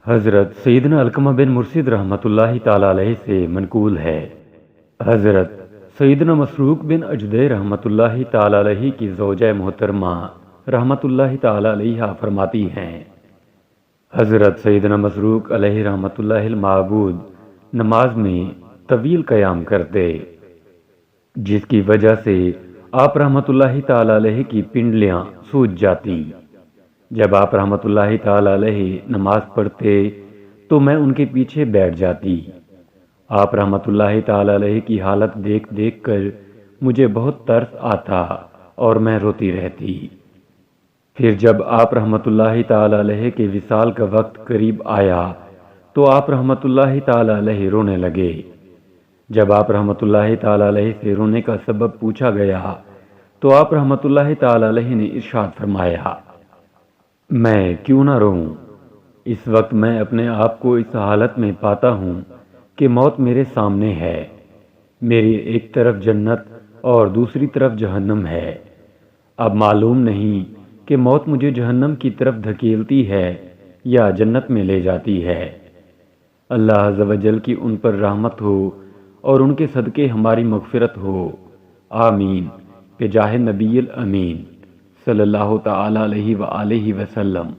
حضرت سیدنا علقمہ بن مرشد رحمۃ اللہ تعالی علیہ سے منقول ہے۔ حضرت سیدنا مسروق بن اجدع رحمۃ اللہ تعالی علیہ کی زوجہ محترمہ رحمۃ اللہ تعالی علیہ فرماتی ہیں، حضرت سیدنا مسروق علیہ رحمۃ اللہ المعبود نماز میں طویل قیام کرتے، جس کی وجہ سے آپ رحمۃ اللہ تعالی علیہ کی پنڈلیاں سوج جاتی۔ جب آپ رحمۃ اللہ تعالی علیہ نماز پڑھتے تو میں ان کے پیچھے بیٹھ جاتی۔ آپ رحمۃ اللہ تعالی علیہ کی حالت دیکھ دیکھ کر مجھے بہت ترس آتا اور میں روتی رہتی۔ پھر جب آپ رحمۃ اللہ تعالی علیہ کے وصال کا وقت قریب آیا تو آپ رحمۃ اللہ تعالی علیہ رونے لگے۔ جب آپ رحمۃ اللہ تعالی علیہ سے رونے کا سبب پوچھا گیا تو آپ رحمۃ اللہ تعالی علیہ نے ارشاد فرمایا، میں کیوں نہ روؤں؟ اس وقت میں اپنے آپ کو اس حالت میں پاتا ہوں کہ موت میرے سامنے ہے، میری ایک طرف جنت اور دوسری طرف جہنم ہے۔ اب معلوم نہیں کہ موت مجھے جہنم کی طرف دھکیلتی ہے یا جنت میں لے جاتی ہے۔ اللہ عز و جل کی ان پر رحمت ہو اور ان کے صدقے ہماری مغفرت ہو، آمین بجاہ نبی الامین صلی اللہ تعالی علیہ وآلہ وسلم۔